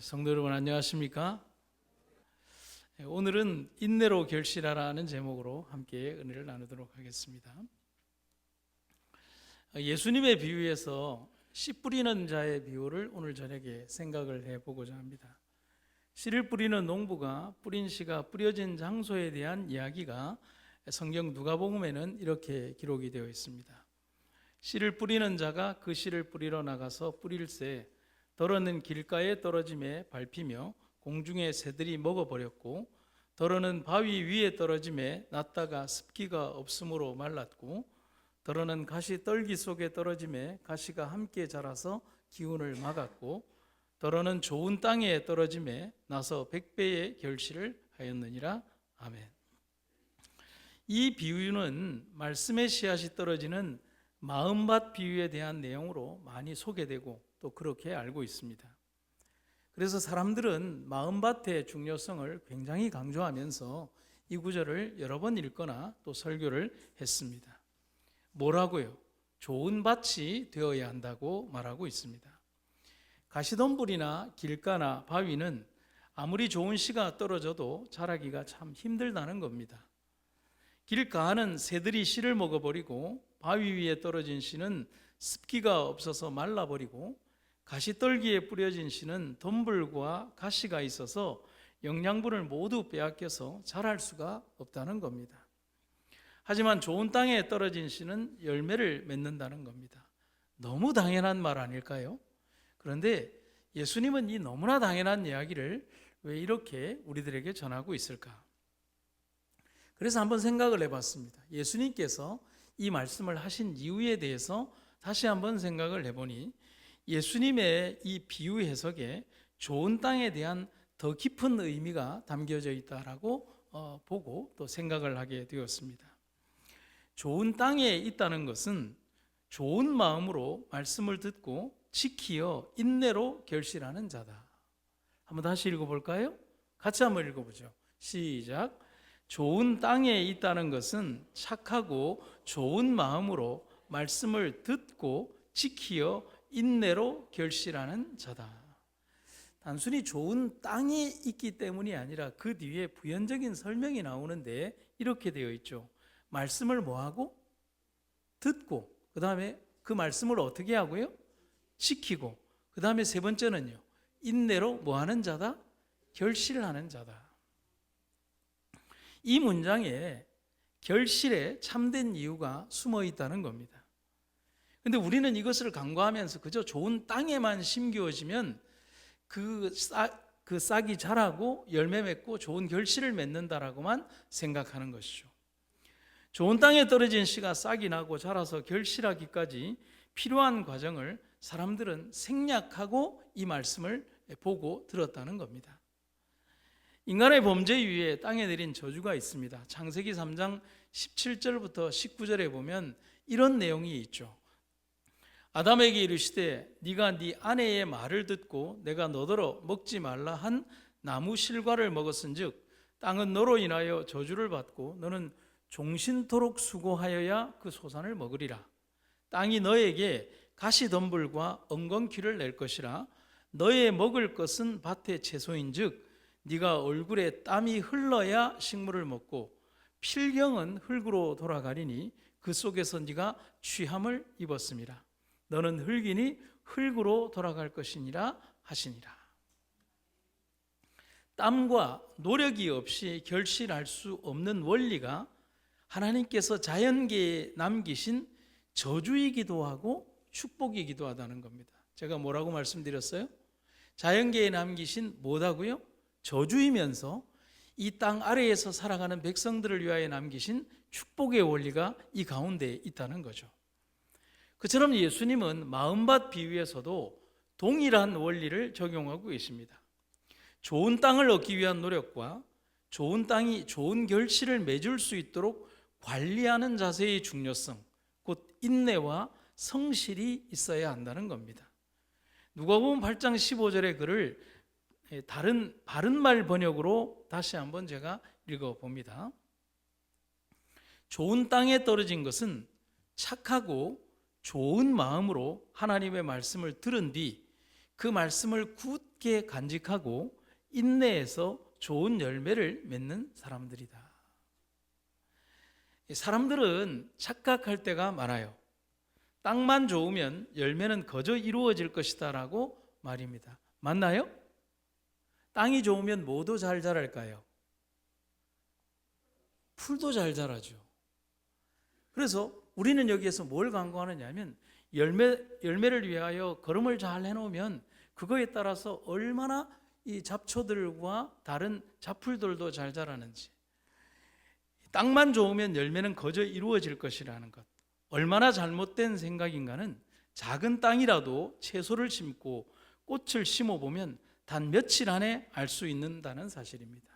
성도 여러분 안녕하십니까? 오늘은 인내로 결실하라는 제목으로 함께 은혜를 나누도록 하겠습니다. 예수님의 비유에서 씨 뿌리는 자의 비유를 오늘 저녁에 생각을 해보고자 합니다. 씨를 뿌리는 농부가 뿌린 씨가 뿌려진 장소에 대한 이야기가 성경 누가복음에는 이렇게 기록이 되어 있습니다. 씨를 뿌리는 자가 그 씨를 뿌리러 나가서 뿌릴새 더러는 길가에 떨어짐에 밟히며 공중의 새들이 먹어버렸고, 더러는 바위 위에 떨어짐에 났다가 습기가 없으므로 말랐고, 더러는 가시 떨기 속에 떨어짐에 가시가 함께 자라서 기운을 막았고, 더러는 좋은 땅에 떨어짐에 나서 100배의 결실을 하였느니라. 아멘. 이 비유는 말씀의 씨앗이 떨어지는 마음밭 비유에 대한 내용으로 많이 소개되고 또 그렇게 알고 있습니다. 그래서 사람들은 마음밭의 중요성을 굉장히 강조하면서 이 구절을 여러 번 읽거나 또 설교를 했습니다. 뭐라고요? 좋은 밭이 되어야 한다고 말하고 있습니다. 가시덤불이나 길가나 바위는 아무리 좋은 씨가 떨어져도 자라기가 참 힘들다는 겁니다. 길가는 새들이 씨를 먹어버리고, 바위 위에 떨어진 씨는 습기가 없어서 말라버리고, 가시떨기에 뿌려진 씨는 덤불과 가시가 있어서 영양분을 모두 빼앗겨서 자랄 수가 없다는 겁니다. 하지만 좋은 땅에 떨어진 씨는 열매를 맺는다는 겁니다. 너무 당연한 말 아닐까요? 그런데 예수님은 이 너무나 당연한 이야기를 왜 이렇게 우리들에게 전하고 있을까? 그래서 한번 생각을 해봤습니다. 예수님께서 이 말씀을 하신 이유에 대해서 다시 한번 생각을 해보니, 예수님의 이 비유 해석에 좋은 땅에 대한 더 깊은 의미가 담겨져 있다라고 보고 또 생각을 하게 되었습니다. 좋은 땅에 있다는 것은 좋은 마음으로 말씀을 듣고 지키어 인내로 결실하는 자다. 한번 다시 읽어볼까요? 같이 한번 읽어보죠. 시작. 좋은 땅에 있다는 것은 착하고 좋은 마음으로 말씀을 듣고 지키어 인내로 결실하는 자다. 단순히 좋은 땅에 있기 때문이 아니라 그 뒤에 부연적인 설명이 나오는데 이렇게 되어 있죠. 말씀을 뭐하고? 듣고, 그 다음에 그 말씀을 어떻게 하고요? 지키고, 그 다음에 세 번째는요, 인내로 뭐하는 자다? 결실하는 자다. 이 문장에 결실에 참된 이유가 숨어 있다는 겁니다. 근데 우리는 이것을 간과하면서 그저 좋은 땅에만 심겨지면 그 싹이 자라고 열매 맺고 좋은 결실을 맺는다라고만 생각하는 것이죠. 좋은 땅에 떨어진 씨가 싹이 나고 자라서 결실하기까지 필요한 과정을 사람들은 생략하고 이 말씀을 보고 들었다는 겁니다. 인간의 범죄 위에 땅에 내린 저주가 있습니다. 창세기 3장 17절부터 19절에 보면 이런 내용이 있죠. 아담에게 이르시되 네가 네 아내의 말을 듣고 내가 너더러 먹지 말라 한 나무 실과를 먹었은즉 땅은 너로 인하여 저주를 받고 너는 종신토록 수고하여야 그 소산을 먹으리라. 땅이 너에게 가시덤불과 엉겅퀴를 낼 것이라. 너의 먹을 것은 밭의 채소인즉 네가 얼굴에 땀이 흘러야 식물을 먹고 필경은 흙으로 돌아가리니 그 속에서 네가 취함을 입었음이라. 너는 흙이니 흙으로 돌아갈 것이니라 하시니라. 땀과 노력이 없이 결실할 수 없는 원리가 하나님께서 자연계에 남기신 저주이기도 하고 축복이기도 하다는 겁니다. 제가 뭐라고 말씀드렸어요? 자연계에 남기신 뭐다고요? 저주이면서 이 땅 아래에서 살아가는 백성들을 위하여 남기신 축복의 원리가 이 가운데 있다는 거죠. 그처럼 예수님은 마음밭 비유에서도 동일한 원리를 적용하고 계십니다. 좋은 땅을 얻기 위한 노력과 좋은 땅이 좋은 결실을 맺을 수 있도록 관리하는 자세의 중요성, 곧 인내와 성실이 있어야 한다는 겁니다. 누가복음 8장 15절의 글을 다른 바른말 번역으로 다시 한번 제가 읽어봅니다. 좋은 땅에 떨어진 것은 착하고 좋은 마음으로 하나님의 말씀을 들은 뒤 그 말씀을 굳게 간직하고 인내해서 좋은 열매를 맺는 사람들이다. 사람들은 착각할 때가 많아요. 땅만 좋으면 열매는 거저 이루어질 것이다 라고 말입니다. 맞나요? 땅이 좋으면 뭐도 잘 자랄까요? 풀도 잘 자라죠. 그래서 우리는 여기에서 뭘 강구하느냐 하면 열매를 위하여 걸음을 잘 해놓으면 그거에 따라서 얼마나 이 잡초들과 다른 잡풀들도 잘 자라는지, 땅만 좋으면 열매는 거저 이루어질 것이라는 것, 얼마나 잘못된 생각인가는 작은 땅이라도 채소를 심고 꽃을 심어보면 단 며칠 안에 알 수 있는다는 사실입니다.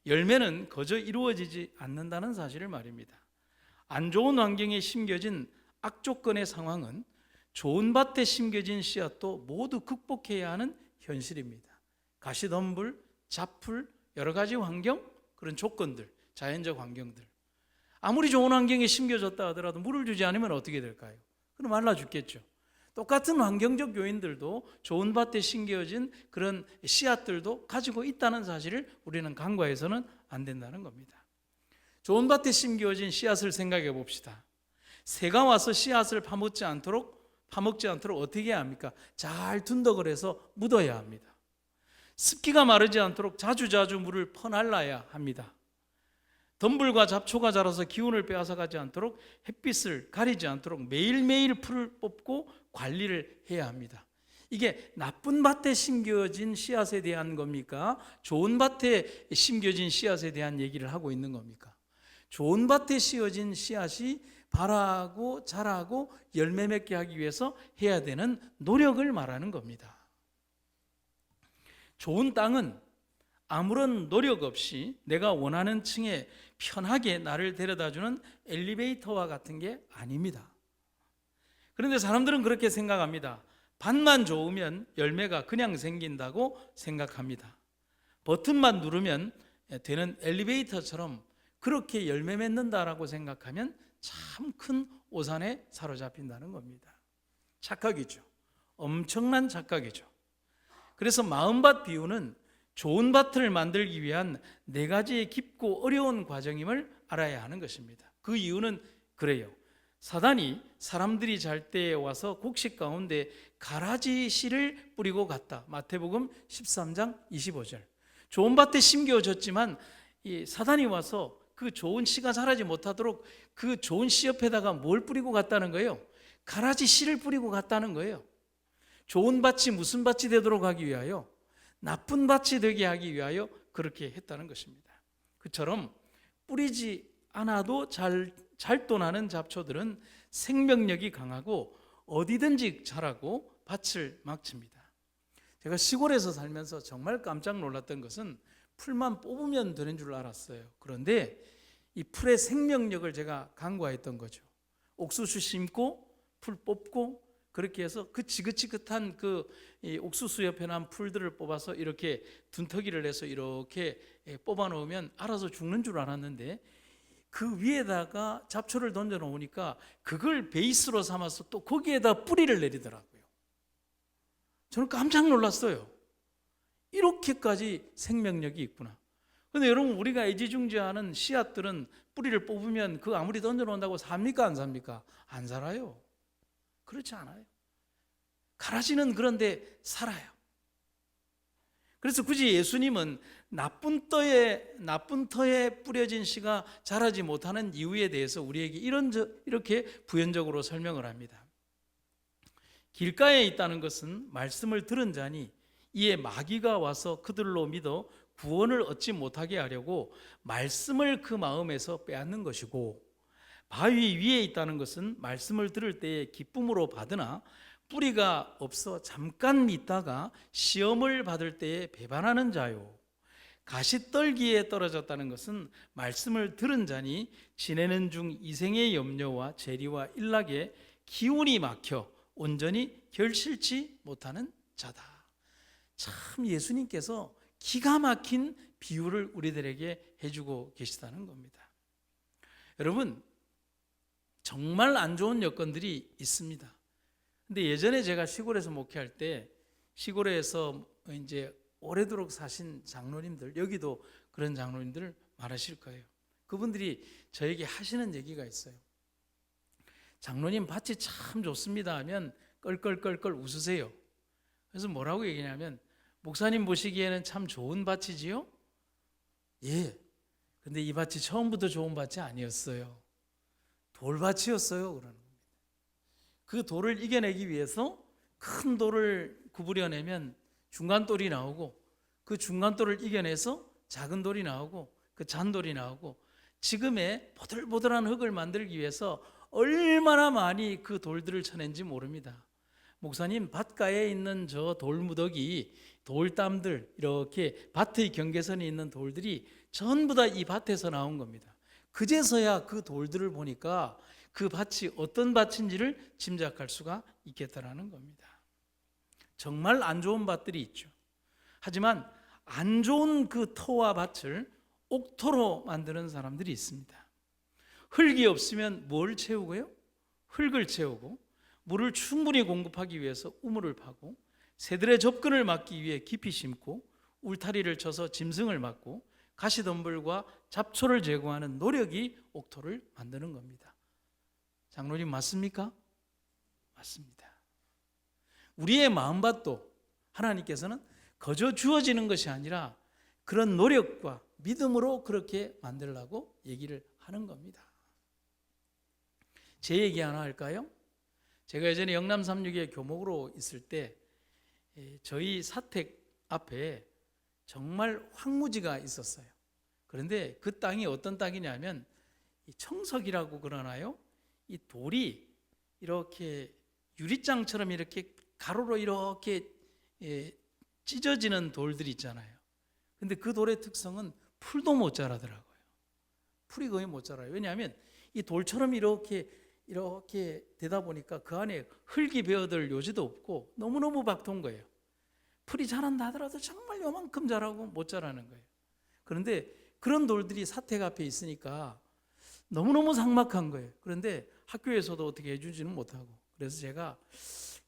열매는 거저 이루어지지 않는다는 사실을 말입니다. 안 좋은 환경에 심겨진 악조건의 상황은 좋은 밭에 심겨진 씨앗도 모두 극복해야 하는 현실입니다. 가시덤불, 잡풀, 여러 가지 환경, 그런 조건들, 자연적 환경들, 아무리 좋은 환경에 심겨졌다 하더라도 물을 주지 않으면 어떻게 될까요? 그럼 말라 죽겠죠. 똑같은 환경적 요인들도 좋은 밭에 심겨진 그런 씨앗들도 가지고 있다는 사실을 우리는 간과해서는 안 된다는 겁니다. 좋은 밭에 심겨진 씨앗을 생각해 봅시다. 새가 와서 씨앗을 파먹지 않도록 어떻게 해야 합니까? 잘 둔덕을 해서 묻어야 합니다. 습기가 마르지 않도록 자주자주 물을 퍼날라야 합니다. 덤불과 잡초가 자라서 기운을 빼앗아가지 않도록, 햇빛을 가리지 않도록 매일매일 풀을 뽑고 관리를 해야 합니다. 이게 나쁜 밭에 심겨진 씨앗에 대한 겁니까? 좋은 밭에 심겨진 씨앗에 대한 얘기를 하고 있는 겁니까? 좋은 밭에 씌어진 씨앗이 발하고 자라고 열매 맺게 하기 위해서 해야 되는 노력을 말하는 겁니다. 좋은 땅은 아무런 노력 없이 내가 원하는 층에 편하게 나를 데려다주는 엘리베이터와 같은 게 아닙니다. 그런데 사람들은 그렇게 생각합니다. 밭만 좋으면 열매가 그냥 생긴다고 생각합니다. 버튼만 누르면 되는 엘리베이터처럼 그렇게 열매 맺는다라고 생각하면 참 큰 오산에 사로잡힌다는 겁니다. 착각이죠. 엄청난 착각이죠. 그래서 마음밭 비유는 좋은 밭을 만들기 위한 네 가지의 깊고 어려운 과정임을 알아야 하는 것입니다. 그 이유는 그래요. 사단이 사람들이 잘 때 와서 곡식 가운데 가라지 씨를 뿌리고 갔다. 마태복음 13장 25절. 좋은 밭에 심겨졌지만 이 사단이 와서 그 좋은 씨가 자라지 못하도록 그 좋은 씨 옆에다가 뭘 뿌리고 갔다는 거예요? 가라지 씨를 뿌리고 갔다는 거예요. 좋은 밭이 무슨 밭이 되도록 하기 위하여, 나쁜 밭이 되게 하기 위하여 그렇게 했다는 것입니다. 그처럼 뿌리지 않아도 잘도나는 잡초들은 생명력이 강하고 어디든지 자라고 밭을 막칩니다. 제가 시골에서 살면서 정말 깜짝 놀랐던 것은 풀만 뽑으면 되는 줄 알았어요. 그런데 이 풀의 생명력을 제가 간과했던 거죠. 옥수수 심고 풀 뽑고 그렇게 해서 그 지긋지긋한 그 옥수수 옆에 난 풀들을 뽑아서 이렇게 둔터기를 해서 이렇게 뽑아 놓으면 알아서 죽는 줄 알았는데, 그 위에다가 잡초를 던져 놓으니까 그걸 베이스로 삼아서 또 거기에다 뿌리를 내리더라고요. 저는 깜짝 놀랐어요. 이렇게까지 생명력이 있구나. 그런데 여러분, 우리가 애지중지하는 씨앗들은 뿌리를 뽑으면 그 아무리 던져 놓는다고 삽니까 안 삽니까? 안 살아요. 그렇지 않아요. 가라지는 그런데 살아요. 그래서 굳이 예수님은 나쁜 터에 뿌려진 씨가 자라지 못하는 이유에 대해서 우리에게 이렇게 부연적으로 설명을 합니다. 길가에 있다는 것은 말씀을 들은 자니 이에 마귀가 와서 그들로 믿어 구원을 얻지 못하게 하려고 말씀을 그 마음에서 빼앗는 것이고, 바위 위에 있다는 것은 말씀을 들을 때에 기쁨으로 받으나 뿌리가 없어 잠깐 있다가 시험을 받을 때에 배반하는 자요. 가시떨기에 떨어졌다는 것은 말씀을 들은 자니 지내는 중 이생의 염려와 재리와 일락에 기운이 막혀 온전히 결실치 못하는 자다. 참 예수님께서 기가 막힌 비유를 우리들에게 해주고 계시다는 겁니다. 여러분, 정말 안 좋은 여건들이 있습니다. 근데 예전에 제가 시골에서 목회할 때 시골에서 이제 오래도록 사신 장로님들, 여기도 그런 장로님들 많으실 거예요. 그분들이 저에게 하시는 얘기가 있어요. 장로님 밭이 참 좋습니다 하면 껄껄껄껄 웃으세요. 그래서 뭐라고 얘기냐면, 목사님 보시기에는 참 좋은 밭이지요? 예. 근데 이 밭이 처음부터 좋은 밭이 아니었어요. 돌밭이었어요. 그러는 겁니다. 그 돌을 이겨내기 위해서 큰 돌을 구부려내면 중간돌이 나오고, 그 중간돌을 이겨내서 작은 돌이 나오고, 그 잔돌이 나오고, 지금의 보들보들한 흙을 만들기 위해서 얼마나 많이 그 돌들을 쳐낸지 모릅니다. 목사님 밭가에 있는 저 돌무더기, 돌담들, 이렇게 밭의 경계선에 있는 돌들이 전부 다 이 밭에서 나온 겁니다. 그제서야 그 돌들을 보니까 그 밭이 어떤 밭인지를 짐작할 수가 있겠다라는 겁니다. 정말 안 좋은 밭들이 있죠. 하지만 안 좋은 그 터와 밭을 옥토로 만드는 사람들이 있습니다. 흙이 없으면 뭘 채우고요? 흙을 채우고, 물을 충분히 공급하기 위해서 우물을 파고, 새들의 접근을 막기 위해 깊이 심고, 울타리를 쳐서 짐승을 막고, 가시덤불과 잡초를 제거하는 노력이 옥토를 만드는 겁니다. 장로님 맞습니까? 맞습니다. 우리의 마음밭도 하나님께서는 거저 주어지는 것이 아니라 그런 노력과 믿음으로 그렇게 만들라고 얘기를 하는 겁니다. 제 얘기 하나 할까요? 제가 예전에 영남 362의 교목으로 있을 때 저희 사택 앞에 정말 황무지가 있었어요. 그런데 그 땅이 어떤 땅이냐면 청석이라고 그러나요? 이 돌이 이렇게 유리장처럼 이렇게 가로로 이렇게 찢어지는 돌들이 있잖아요. 근데 그 돌의 특성은 풀도 못 자라더라고요. 풀이 거의 못 자라요. 왜냐하면 이 돌처럼 이렇게 되다 보니까 그 안에 흙이 배어들 요지도 없고 너무너무 박통 거예요. 풀이 자란다 하더라도 정말 요만큼 자라고 못 자라는 거예요. 그런데 그런 돌들이 사택 앞에 있으니까 너무너무 삭막한 거예요. 그런데 학교에서도 어떻게 해주지는 못하고, 그래서 제가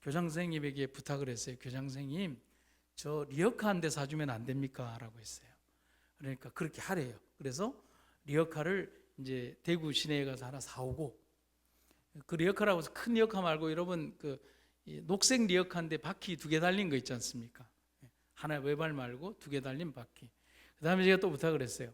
교장 선생님에게 부탁을 했어요. 교장 선생님, 저 리어카 한 대 사주면 안 됩니까? 라고 했어요. 그러니까 그렇게 하래요. 그래서 리어카를 이제 대구 시내에 가서 하나 사오고, 그 리어카라고 해서 큰 리어카 말고 여러분 그 녹색 리어카인데 바퀴 2개 달린 거 있지 않습니까? 하나 외발 말고 2개 달린 바퀴. 그 다음에 제가 또 부탁을 했어요.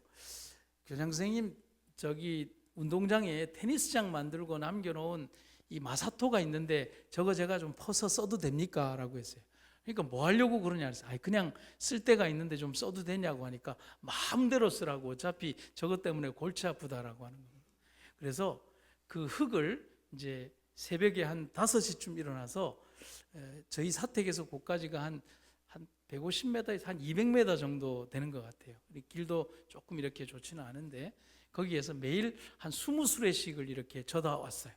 교장 선생님, 저기 운동장에 테니스장 만들고 남겨놓은 이 마사토가 있는데 저거 제가 좀 퍼서 써도 됩니까? 라고 했어요. 그러니까 뭐 하려고 그러냐 그래서 그냥 쓸 데가 있는데 좀 써도 되냐고 하니까 마음대로 쓰라고, 어차피 저것 때문에 골치 아프다라고 하는 겁니다. 그래서 그 흙을 이제 새벽에 한 5시쯤 일어나서 저희 사택에서 곳까지가 한 150m에서 한 200m 정도 되는 것 같아요. 길도 조금 이렇게 좋지는 않은데 거기에서 매일 한 20수레씩을 이렇게 져다 왔어요.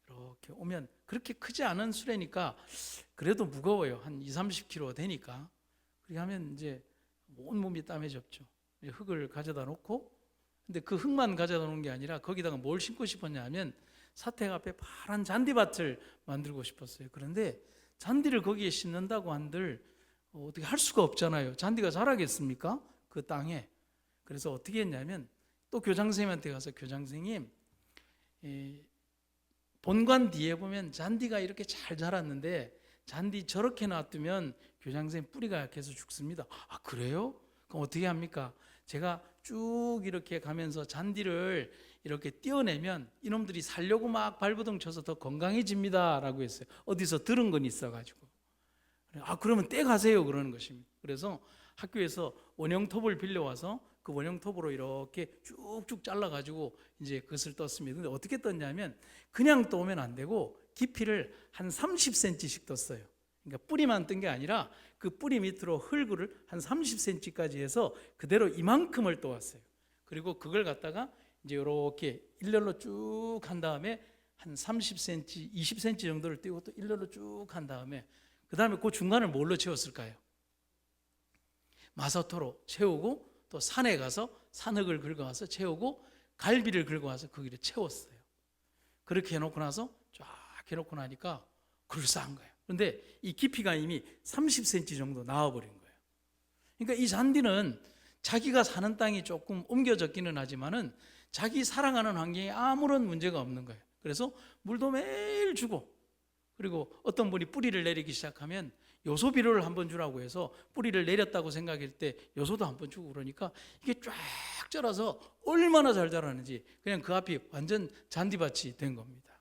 이렇게 오면 그렇게 크지 않은 수레니까 그래도 무거워요. 한 20-30kg 되니까. 그렇게 하면 이제 온몸이 땀해졌죠. 흙을 가져다 놓고, 근데 그 흙만 가져다 놓은 게 아니라 거기다가 뭘 심고 싶었냐 하면 사택 앞에 파란 잔디밭을 만들고 싶었어요. 그런데 잔디를 거기에 심는다고 한들 어떻게 할 수가 없잖아요. 잔디가 자라겠습니까? 그 땅에. 그래서 어떻게 했냐면 또 교장 선생님한테 가서, 교장 선생님, 본관 뒤에 보면 잔디가 이렇게 잘 자랐는데 잔디 저렇게 놔두면 교장 선생님 뿌리가 약해서 죽습니다. 아, 그래요? 그럼 어떻게 합니까? 제가 쭉 이렇게 가면서 잔디를 이렇게 떼어내면 이놈들이 살려고 막 발버둥 쳐서 더 건강해집니다 라고 했어요. 어디서 들은 건 있어가지고. 아, 그러면 떼가세요 그러는 것입니다. 그래서 학교에서 원형톱을 빌려와서 그 원형톱으로 이렇게 쭉쭉 잘라가지고 이제 그것을 떴습니다. 근데 어떻게 떴냐면 그냥 떠오면 안 되고 깊이를 한 30cm씩 떴어요. 그러니까 뿌리만 뜬 게 아니라 그 뿌리 밑으로 흙을 한 30cm까지 해서 그대로 이만큼을 떠왔어요. 그리고 그걸 갖다가 이제 이렇게 일렬로 쭉 한 다음에 한 30cm, 20cm 정도를 띄고 또 일렬로 쭉 한 다음에 그 다음에 그 중간을 뭘로 채웠을까요? 마사토로 채우고 또 산에 가서 산흙을 긁어와서 채우고 갈비를 긁어와서 거기를 채웠어요. 그렇게 해놓고 나서 쫙 해놓고 나니까 그럴싸한 거예요. 그런데 이 깊이가 이미 30cm 정도 나와버린 거예요. 그러니까 이 잔디는 자기가 사는 땅이 조금 옮겨졌기는 하지만은 자기 살아가는 환경에 아무런 문제가 없는 거예요. 그래서 물도 매일 주고, 그리고 어떤 분이 뿌리를 내리기 시작하면 요소 비료를 한번 주라고 해서 뿌리를 내렸다고 생각할 때 요소도 한번 주고, 그러니까 이게 쫙 자라서 얼마나 잘 자라는지 그냥 그 앞이 완전 잔디밭이 된 겁니다.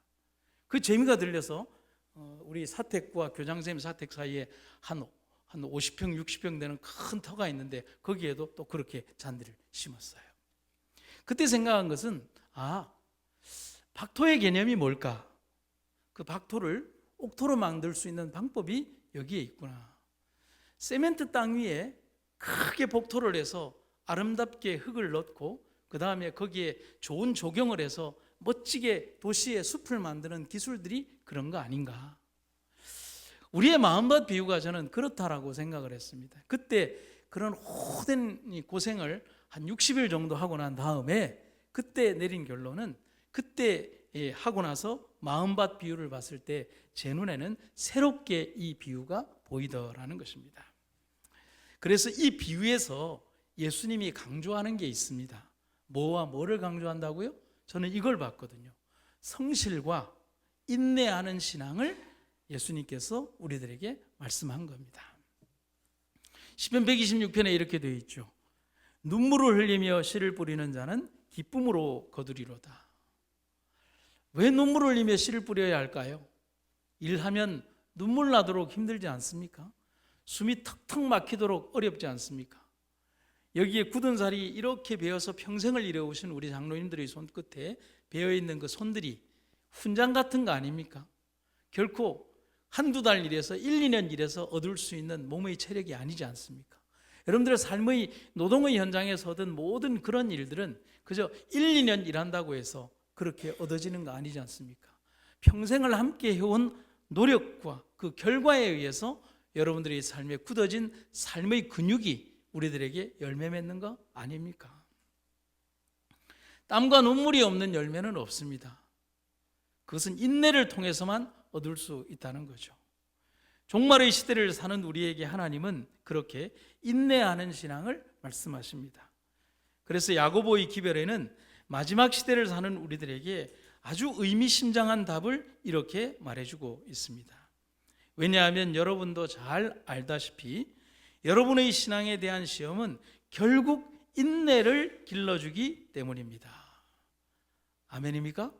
그 재미가 들려서 우리 사택과 교장선생님 사택 사이에 한 50평, 60평 되는 큰 터가 있는데 거기에도 또 그렇게 잔디를 심었어요. 그때 생각한 것은 박토의 개념이 뭘까? 그 박토를 옥토로 만들 수 있는 방법이 여기에 있구나. 세멘트 땅 위에 크게 복토를 해서 아름답게 흙을 넣고 그 다음에 거기에 좋은 조경을 해서 멋지게 도시의 숲을 만드는 기술들이 그런 거 아닌가. 우리의 마음밭 비유가 저는 그렇다라고 생각을 했습니다. 그때 그런 오랜 고생을 한 60일 정도 하고 난 다음에 그때 내린 결론은, 그때 하고 나서 마음밭 비유를 봤을 때 제 눈에는 새롭게 이 비유가 보이더라는 것입니다. 그래서 이 비유에서 예수님이 강조하는 게 있습니다. 뭐와 뭐를 강조한다고요? 저는 이걸 봤거든요. 성실과 인내하는 신앙을 예수님께서 우리들에게 말씀한 겁니다. 시편 126편에 이렇게 되어 있죠. 눈물을 흘리며 씨를 뿌리는 자는 기쁨으로 거두리로다. 왜 눈물을 흘리며 씨를 뿌려야 할까요? 일하면 눈물 나도록 힘들지 않습니까? 숨이 턱턱 막히도록 어렵지 않습니까? 여기에 굳은 살이 이렇게 베어서 평생을 일해오신 우리 장로님들의 손끝에 베어있는 그 손들이 훈장 같은 거 아닙니까? 결코 한두 달 일해서 1, 2년 일해서 얻을 수 있는 몸의 체력이 아니지 않습니까? 여러분들의 삶의 노동의 현장에서 얻은 모든 그런 일들은 그저 1, 2년 일한다고 해서 그렇게 얻어지는 거 아니지 않습니까? 평생을 함께 해온 노력과 그 결과에 의해서 여러분들의 삶에 굳어진 삶의 근육이 우리들에게 열매 맺는 거 아닙니까? 땀과 눈물이 없는 열매는 없습니다. 그것은 인내를 통해서만 얻을 수 있다는 거죠. 종말의 시대를 사는 우리에게 하나님은 그렇게 인내하는 신앙을 말씀하십니다. 그래서 야고보의 기별에는 마지막 시대를 사는 우리들에게 아주 의미심장한 답을 이렇게 말해주고 있습니다. 왜냐하면 여러분도 잘 알다시피 여러분의 신앙에 대한 시험은 결국 인내를 길러주기 때문입니다. 아멘입니까?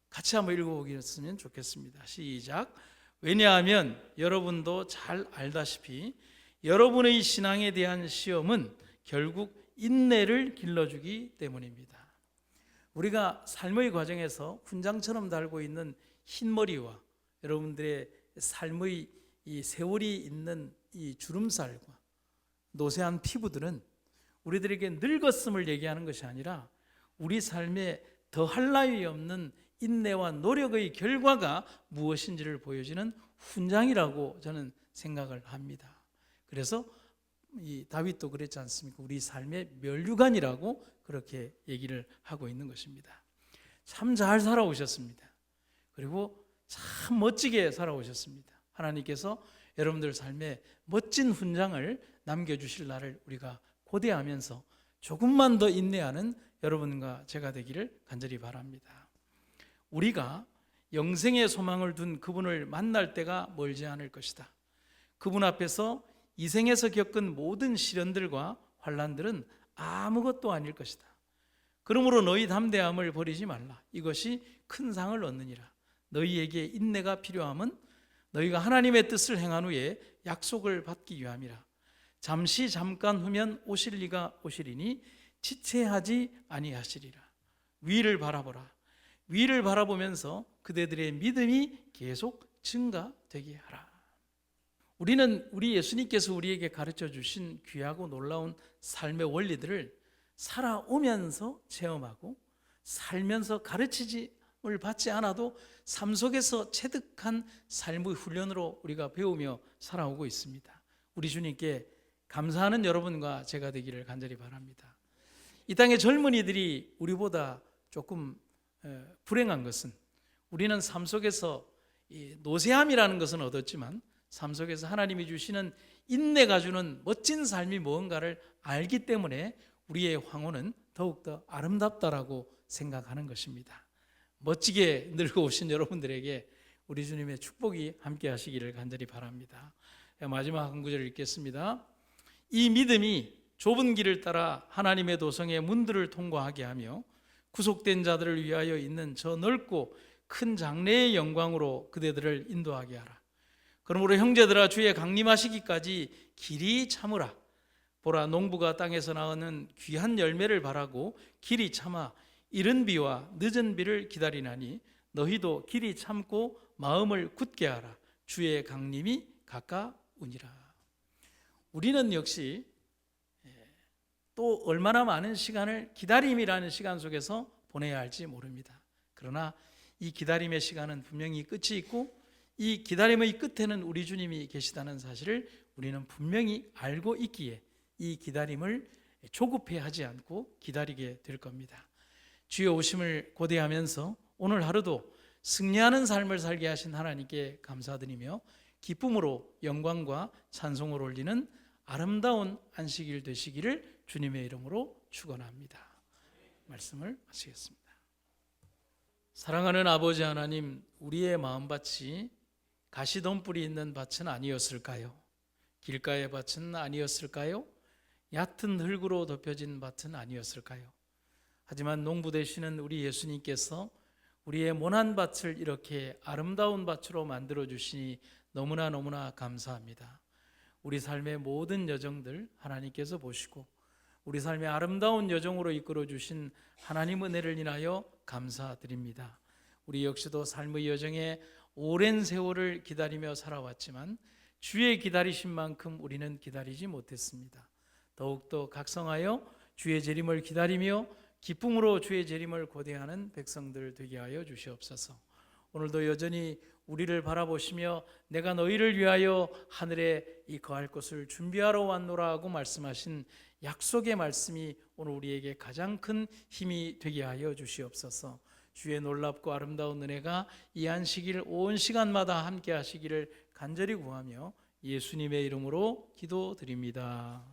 같이 한번 읽어보겠으면 좋겠습니다. 시작. 왜냐하면 여러분도 잘 알다시피 여러분의 신앙에 대한 시험은 결국 인내를 길러주기 때문입니다. 우리가 삶의 과정에서 훈장처럼 달고 있는 흰머리와 여러분들의 삶의 이 세월이 있는 이 주름살과 노쇠한 피부들은 우리들에게 늙었음을 얘기하는 것이 아니라 우리 삶에 더할 나위 없는 인내와 노력의 결과가 무엇인지를 보여주는 훈장이라고 저는 생각을 합니다. 그래서 이 다윗도 그랬지 않습니까? 우리 삶의 면류관이라고 그렇게 얘기를 하고 있는 것입니다. 참 잘 살아오셨습니다. 그리고 참 멋지게 살아오셨습니다. 하나님께서 여러분들 삶에 멋진 훈장을 남겨주실 날을 우리가 고대하면서 조금만 더 인내하는 여러분과 제가 되기를 간절히 바랍니다. 우리가 영생의 소망을 둔 그분을 만날 때가 멀지 않을 것이다. 그분 앞에서 이 생에서 겪은 모든 시련들과 환난들은 아무것도 아닐 것이다. 그러므로 너희 담대함을 버리지 말라. 이것이 큰 상을 얻느니라. 너희에게 인내가 필요함은 너희가 하나님의 뜻을 행한 후에 약속을 받기 위함이라. 잠깐 후면 오실 이가 오시리니 지체하지 아니하시리라. 위를 바라보라. 위를 바라보면서 그대들의 믿음이 계속 증가되게 하라. 우리는 우리 예수님께서 우리에게 가르쳐 주신 귀하고 놀라운 삶의 원리들을 살아오면서 체험하고 살면서 가르치짐을 받지 않아도 삶 속에서 체득한 삶의 훈련으로 우리가 배우며 살아오고 있습니다. 우리 주님께 감사하는 여러분과 제가 되기를 간절히 바랍니다. 이 땅의 젊은이들이 우리보다 조금 불행한 것은 우리는 삶 속에서 이 노쇠함이라는 것은 얻었지만 삶 속에서 하나님이 주시는 인내가 주는 멋진 삶이 무언가를 알기 때문에 우리의 황혼은 더욱더 아름답다라고 생각하는 것입니다. 멋지게 늙어오신 여러분들에게 우리 주님의 축복이 함께 하시기를 간절히 바랍니다. 마지막 한 구절 읽겠습니다. 이 믿음이 좁은 길을 따라 하나님의 도성의 문들을 통과하게 하며 구속된 자들을 위하여 있는 저 넓고 큰 장래의 영광으로 그대들을 인도하게 하라. 그러므로 형제들아 주의 강림하시기까지 길이 참으라. 보라 농부가 땅에서 나오는 귀한 열매를 바라고 길이 참아 이른 비와 늦은 비를 기다리나니 너희도 길이 참고 마음을 굳게 하라. 주의 강림이 가까우니라. 우리는 역시 또 얼마나 많은 시간을 기다림이라는 시간 속에서 보내야 할지 모릅니다. 그러나 이 기다림의 시간은 분명히 끝이 있고 이 기다림의 끝에는 우리 주님이 계시다는 사실을 우리는 분명히 알고 있기에 이 기다림을 조급해하지 않고 기다리게 될 겁니다. 주의 오심을 고대하면서 오늘 하루도 승리하는 삶을 살게 하신 하나님께 감사드리며 기쁨으로 영광과 찬송을 올리는 아름다운 안식일 되시기를 주님의 이름으로 축원합니다. 말씀을 마치겠습니다. 사랑하는 아버지 하나님, 우리의 마음밭이 가시덤불이 있는 밭은 아니었을까요? 길가의 밭은 아니었을까요? 얕은 흙으로 덮여진 밭은 아니었을까요? 하지만 농부 되시는 우리 예수님께서 우리의 모난 밭을 이렇게 아름다운 밭으로 만들어 주시니 너무나 감사합니다. 우리 삶의 모든 여정들 하나님께서 보시고 우리 삶의 아름다운 여정으로 이끌어 주신 하나님 은혜를 인하여 감사드립니다. 우리 역시도 삶의 여정에 오랜 세월을 기다리며 살아왔지만 주의 기다리신 만큼 우리는 기다리지 못했습니다. 더욱더 각성하여 주의 재림을 기다리며 기쁨으로 주의 재림을 고대하는 백성들 되게 하여 주시옵소서. 오늘도 여전히 우리를 바라보시며 내가 너희를 위하여 하늘에 이 거할 곳을 준비하러 왔노라 하고 말씀하신 약속의 말씀이 오늘 우리에게 가장 큰 힘이 되게 하여 주시옵소서. 주의 놀랍고 아름다운 은혜가 이 안식일 온 시간마다 함께 하시기를 간절히 구하며 예수님의 이름으로 기도드립니다.